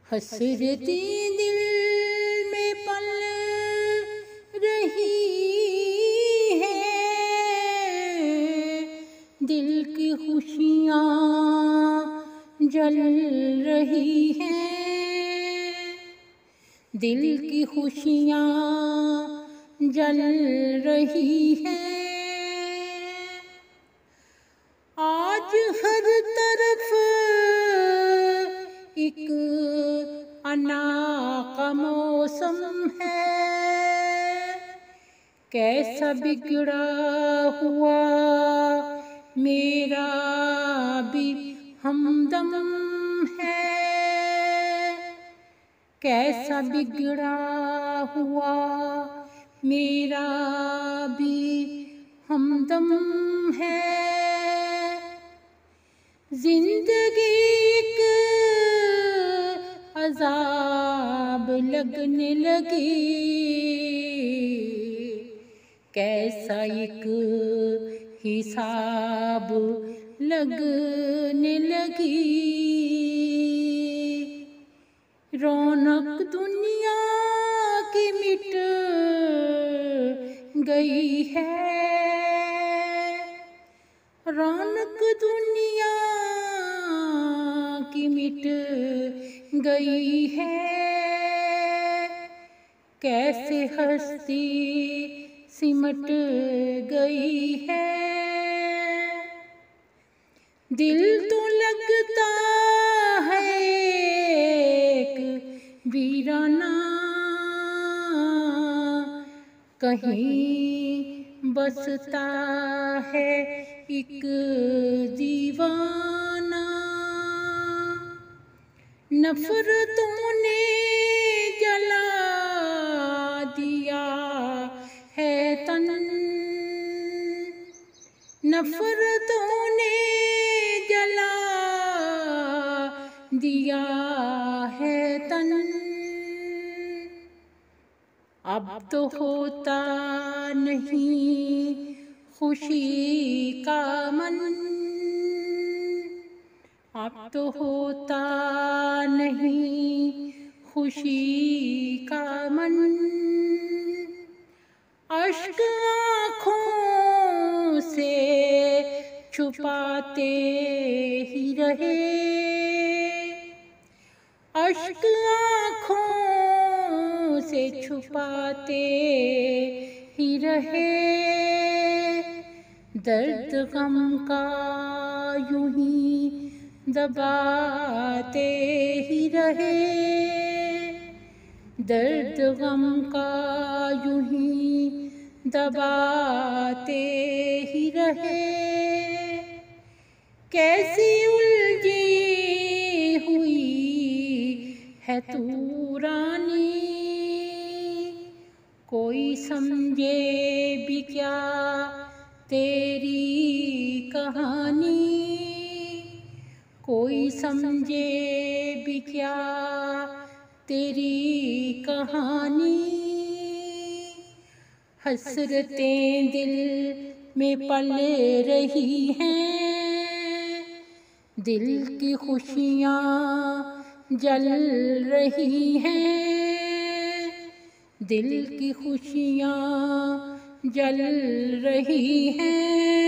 हसरतें दिल में पल रही है, दिल की खुशियाँ जल रही हैं, दिल की खुशियाँ जल रही हैं। आज हर तरफ एक अना का मौसम है, कैसा बिगड़ा हुआ मेरा भी हमदम है, कैसा बिगड़ा हुआ मेरा भी हमदम है। जिंदगी एक अजाब लगने लगी, कैसा एक हिसाब लगने लगी। रौनक दुनिया की मिट गई है, रौनक दुनिया की मिट गई है, कैसे हस्ती सिमट गई है। दिल तो लगता है एक वीराना, कहीं बसता है एक दीवाना। नफरतों ने जला दिया है तन, नफरतों ने जला दिया है तन। अब तो होता नहीं खुशी का मन, अब तो होता नहीं खुशी का मन। अश्क आँखों से छुपाते ही रहे, अश्क आँखों से छुपाते ही रहे। दर्द गम का यूं ही दबाते ही रहे, दर्द गम का यूं ही दबाते ही रहे। कैसी उलझी हुई है तू रानी, कोई समझे भी क्या तेरी कहानी, कोई समझे भी क्या तेरी कहानी। हसरतें दिल में पल रही हैं, दिल की खुशियाँ जल रही हैं, दिल की खुशियाँ जल रही हैं।